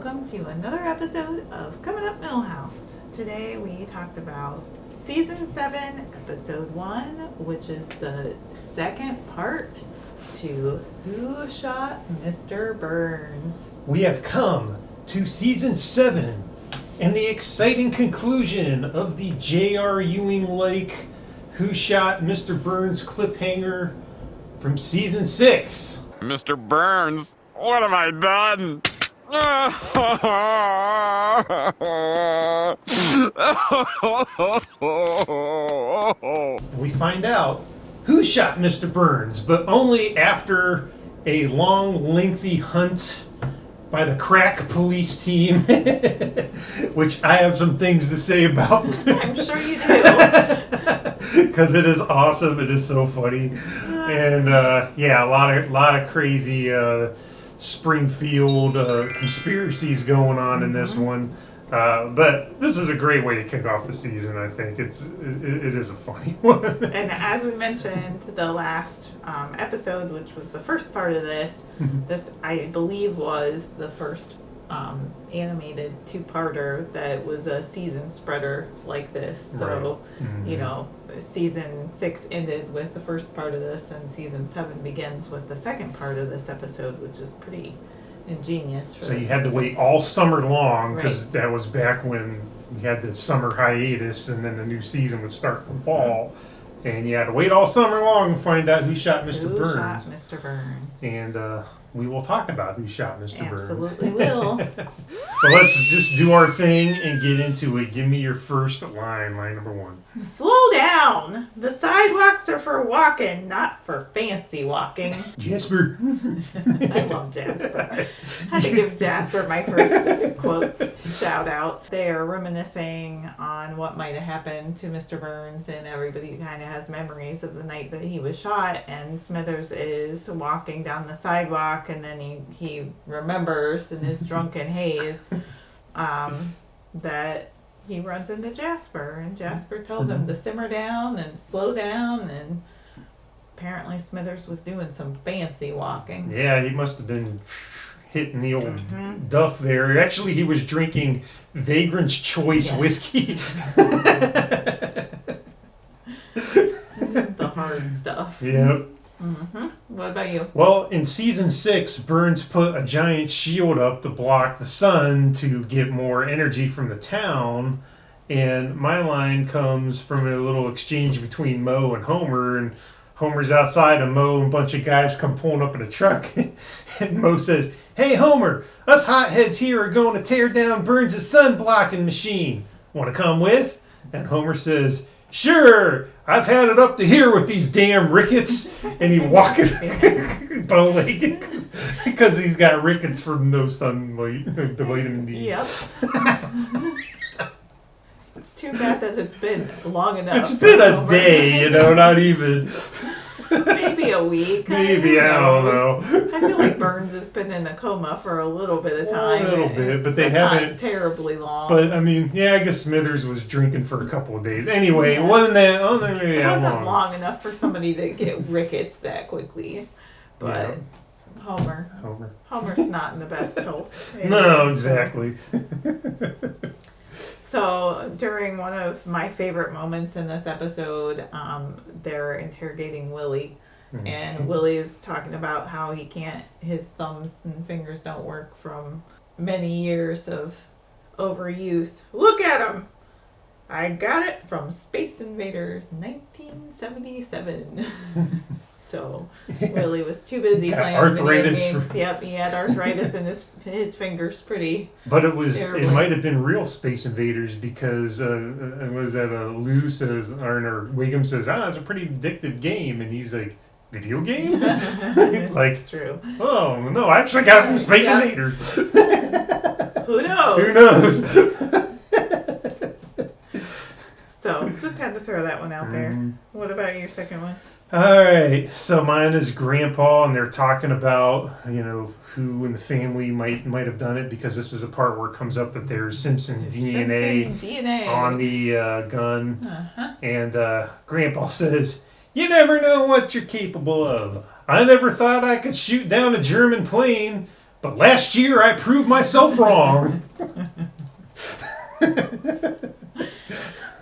welcome to another episode of Coming Up Milhouse. Today we talked about Season 7, Episode 1, which is the second part to Who Shot Mr. Burns. We have come to Season 7 and the exciting conclusion of the J.R. Ewing-like Who Shot Mr. Burns cliffhanger from Season 6. Mr. Burns, what have I done? We find out who shot Mr. Burns, but only after a long, lengthy hunt by the crack police team, which I have some things to say about. I'm sure you do. Because it is awesome. It is so funny. And yeah, a lot of crazy Springfield conspiracies going on in this one. But this is a great way to kick off the season. I think it is a funny one. And as we mentioned, the last episode, which was the first part of this, this I believe was the first animated two-parter that was a season spreader like this. So, you know, season 6 ended with the first part of this, and season 7 begins with the second part of this episode, which is pretty ingenious. So you had to wait all summer long, because that was back when you had the summer hiatus, and then the new season would start in the fall. And you had to wait all summer long to find out who shot Mr. Burns. Who shot Mr. Burns. And we will talk about who shot Mr. Burns. Absolutely will. But let's just do our thing and get into it. Give me your first line number 1. Slow down. The sidewalks are for walking, not for fancy walking. Jasper. I love Jasper. I had to give Jasper my first quote shout out. They are reminiscing on what might have happened to Mr. Burns, and everybody kind of has memories of the night that he was shot, and Smithers is walking down the sidewalk, and then he remembers in his drunken haze that he runs into Jasper, and Jasper tells him to simmer down and slow down, and apparently Smithers was doing some fancy walking. Yeah, he must have been hitting the old duff there. Actually, he was drinking Vagrant's Choice whiskey. The hard stuff. Yep. What about you? Well, in Season 6, Burns put a giant shield up to block the sun to get more energy from the town. And my line comes from a little exchange between Moe and Homer. And Homer's outside, and Moe and a bunch of guys come pulling up in a truck. And Moe says, "Hey, Homer, us hotheads here are going to tear down Burns' sun-blocking machine. Want to come with?" And Homer says, "Sure, I've had it up to here with these damn rickets." And he walking bow-legged because he's got rickets from no sunlight, the vitamin D. Yep. It's too bad that it's been long enough. It's been a day, you know, not even. Maybe a week. Maybe, I don't know. I feel like Burns has been in a coma for a little bit of time. A little bit, but they haven't. Not terribly long. But, I mean, yeah, I guess Smithers was drinking for a couple of days. Anyway, it wasn't that long enough for somebody to get rickets that quickly. But Homer's not in the best health. No, exactly. So during one of my favorite moments in this episode, they're interrogating Willie, and Willie is talking about how his thumbs and fingers don't work from many years of overuse. Look at him! I got it from Space Invaders 1977. So Willie was too busy playing video games. Yep, he had arthritis in his fingers pretty. But it might have been real Space Invaders, because was that Lou says, or Wiggum says, it's a pretty addictive game, and he's like, video game? Like, it's true. Oh no, I actually got it from Space Invaders. Who knows? Who knows? So just had to throw that one out there. What about your second one? Alright, so mine is Grandpa, and they're talking about, who in the family might have done it, because this is a part where it comes up that there's Simpson DNA on the gun. And Grandpa says, "You never know what you're capable of. I never thought I could shoot down a German plane, But last year I proved myself wrong.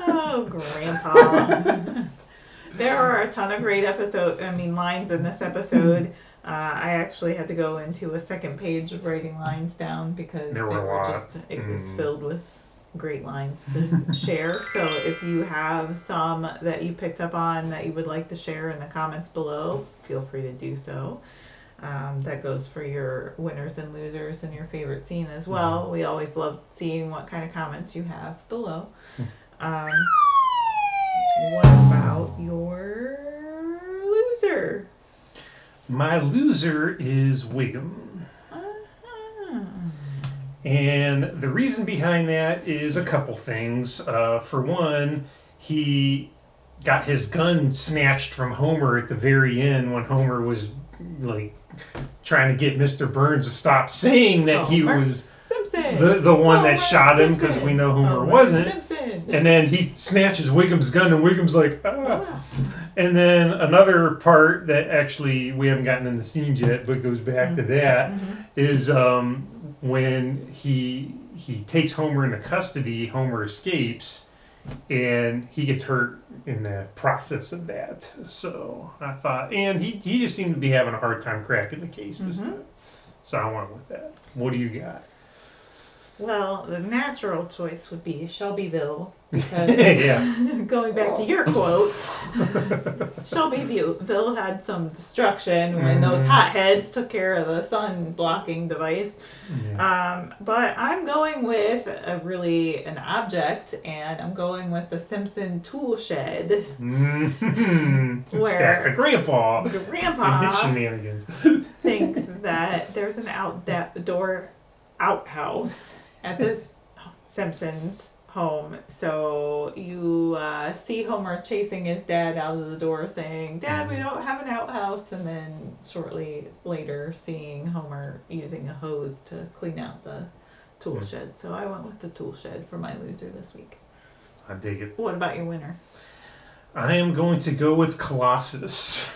Oh, Grandpa. There are a ton of great lines in this episode. I actually had to go into a second page of writing lines down because There were a lot. It was filled with great lines to share. So if you have some that you picked up on that you would like to share in the comments below, feel free to do so. That goes for your winners and losers and your favorite scene as well. We always love seeing what kind of comments you have below. What about your loser? My loser is Wiggum. And the reason behind that is a couple things. For one, he got his gun snatched from Homer at the very end when Homer was like trying to get Mr. Burns to stop saying that he was Simpson. the one that Homer shot him, because Simpson. we know Homer Homer wasn't. Simpson. And then he snatches Wiggum's gun, and Wiggum's like, ah. And then another part that actually we haven't gotten in the scenes yet, but goes back to that, is when he takes Homer into custody, Homer escapes, and he gets hurt in the process of that. So I thought, and he just seemed to be having a hard time cracking the case this time. So I went with that. What do you got? Well, the natural choice would be Shelbyville, because going back to your quote, Shelbyville had some destruction when those hotheads took care of the sun blocking device. But I'm going with an object, and I'm going with the Simpson tool shed. Where Back to Grandpa. Grandpa and his shenanigans. thinks that there's an outhouse at this Simpsons home. So you see Homer chasing his dad out of the door saying, "Dad, we don't have an outhouse." And then shortly later seeing Homer using a hose to clean out the tool shed. So I went with the tool shed for my loser this week. I dig it. What about your winner? I am going to go with Colossus.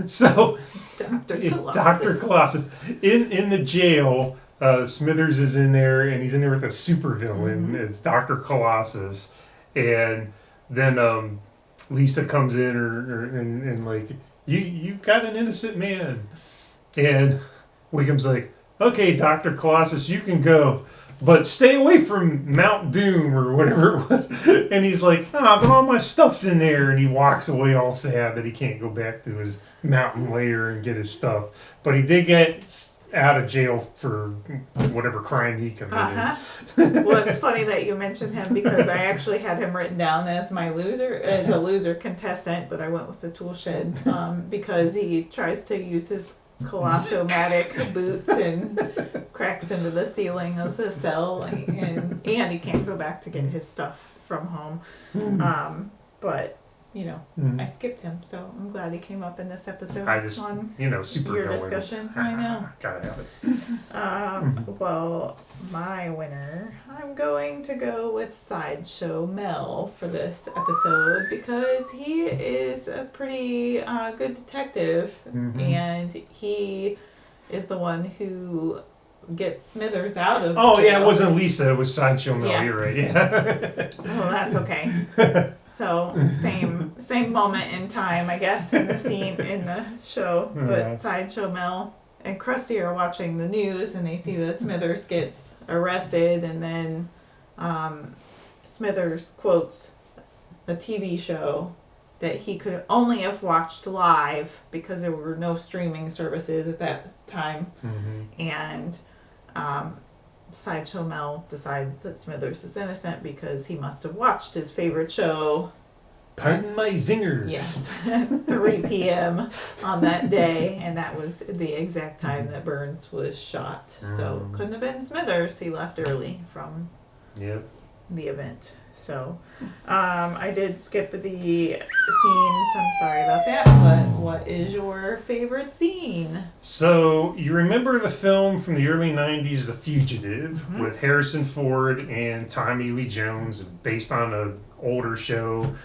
So, Dr. Colossus. In the jail, Smithers is in there, and he's in there with a supervillain. It's Dr. Colossus. And then Lisa comes in and like, you've got an innocent man. And Wiggum's like, okay, Dr. Colossus, you can go. But stay away from Mount Doom or whatever it was. And he's like, but all my stuff's in there. And he walks away all sad that he can't go back to his mountain lair and get his stuff. But he did get out of jail for whatever crime he committed. Well, it's funny that you mentioned him, because I actually had him written down as my loser, as a loser contestant, but I went with the tool shed because he tries to use his Colossomatic boots and cracks into the ceiling of the cell, and he can't go back to get his stuff from home. But I skipped him, so I'm glad he came up in this episode. I just, super your villains. discussion. I know. Gotta have it. Well, my winner, I'm going to go with Sideshow Mel for this episode, because he is a pretty good detective, and he is the one who get Smithers out of jail. Yeah, it wasn't Lisa, it was Sideshow Mel. You're right. Well, that's okay. So same moment in time, I guess, in the scene in the show. But Sideshow Mel and Krusty are watching the news, and they see that Smithers gets arrested, and then Smithers quotes a TV show that he could only have watched live because there were no streaming services at that time. And Sideshow Mel decides that Smithers is innocent because he must have watched his favorite show. Pardon my zinger. Yes, 3 p.m. on that day, and that was the exact time that Burns was shot. So couldn't have been Smithers. He left early from the event. So I did skip the scenes. I'm sorry about that. But what is your favorite scene? So you remember the film from the early 90s, The Fugitive, with Harrison Ford and Tommy Lee Jones, based on an older show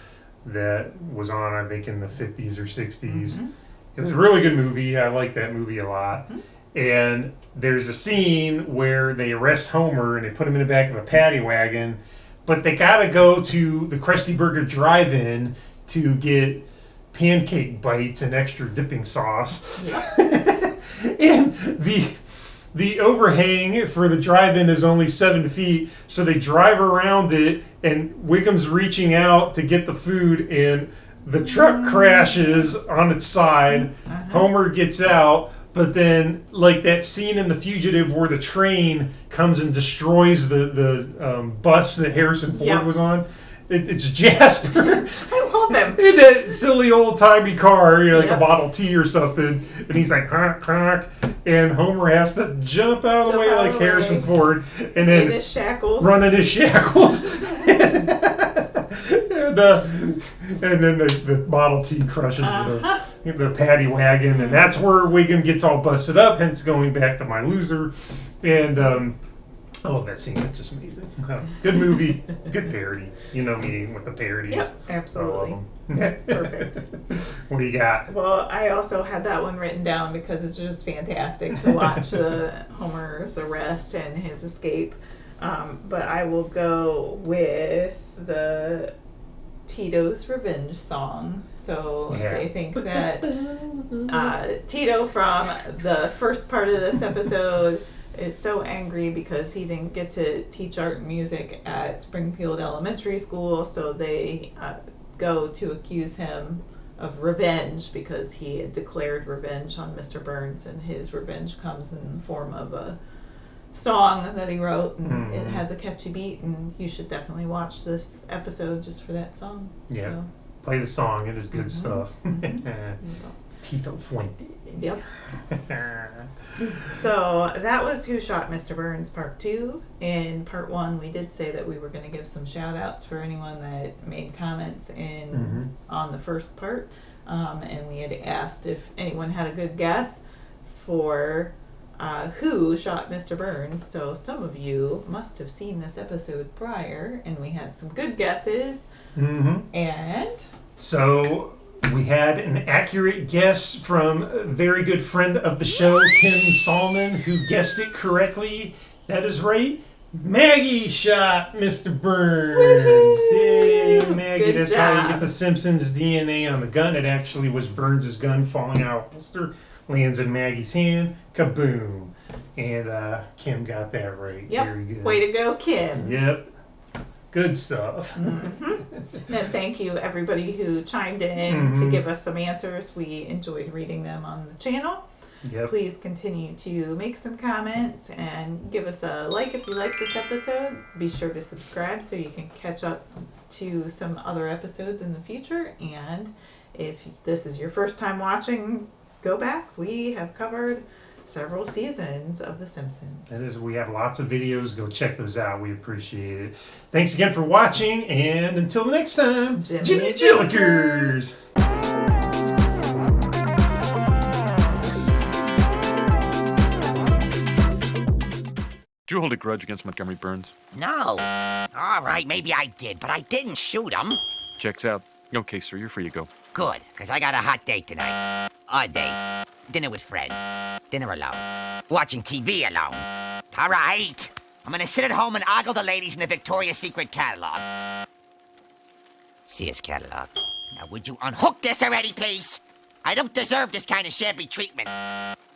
that was on, I think, in the 50s or 60s. It was a really good movie. I liked that movie a lot. And there's a scene where they arrest Homer and they put him in the back of a paddy wagon, but they gotta go to the Krusty Burger drive-in to get pancake bites and extra dipping sauce. Yep. And the overhang for the drive-in is only 7 feet, so they drive around it, and Wiggum's reaching out to get the food, and the truck crashes on its side. Homer gets out, but then, like that scene in The Fugitive where the train comes and destroys the bus that Harrison Ford was on, it's Jasper. I love him. In that silly old-timey car, like a Model T or something, and he's like, honk, honk, and Homer has to jump out of the way like Harrison Ford, and then in his shackles. run in his shackles. and then the Model T crushes the paddy wagon, and that's where Wiggum gets all busted up, hence going back to my loser. And I love that scene. It's just amazing. Good movie. Good parody. You know me with the parodies. Yep, absolutely. Perfect. What do you got? Well, I also had that one written down because it's just fantastic to watch the Homer's arrest and his escape. But I will go with the Tito's Revenge song. So I think that Tito from the first part of this episode is so angry because he didn't get to teach art and music at Springfield Elementary School, so they go to accuse him of revenge because he had declared revenge on Mr. Burns, and his revenge comes in the form of a song that he wrote, and it has a catchy beat, and you should definitely watch this episode just for that song. Yeah. So. Play the song. It is good stuff. Tito Fuente. Yep. So that was Who Shot Mr. Burns Part 2. In Part 1, we did say that we were going to give some shout outs for anyone that made comments on the first part. And we had asked if anyone had a good guess for who shot Mr. Burns. So some of you must have seen this episode prior, and we had some good guesses. And so we had an accurate guess from a very good friend of the show, Kim Salman, who guessed it correctly. That is right. Maggie shot Mr. Burns. Woo-hoo! Yay, Maggie. Good That's job. how you get the Simpsons DNA on the gun. It actually was Burns' gun falling out of the holster, lands in Maggie's hand. Kaboom. And Kim got that right. Yep. Very good. Way to go, Kim. Yep. Good stuff. And thank you everybody who chimed in to give us some answers. We enjoyed reading them on the channel. Yep. Please continue to make some comments and give us a like if you like this episode. Be sure to subscribe so you can catch up to some other episodes in the future. And if this is your first time watching, go back. We have covered several seasons of The Simpsons. That is, we have lots of videos. Go check those out. We appreciate it. Thanks again for watching, and until the next time, Jimmy Jillikers! Do you hold a grudge against Montgomery Burns? No. All right, maybe I did, but I didn't shoot him. Checks out. Okay, sir, you're free to go. Good, because I got a hot date tonight. Odd date. Dinner with friends. Dinner alone. Watching TV alone. All right. I'm gonna sit at home and ogle the ladies in the Victoria's Secret catalog. Sears catalog. Now, would you unhook this already, please? I don't deserve this kind of shabby treatment.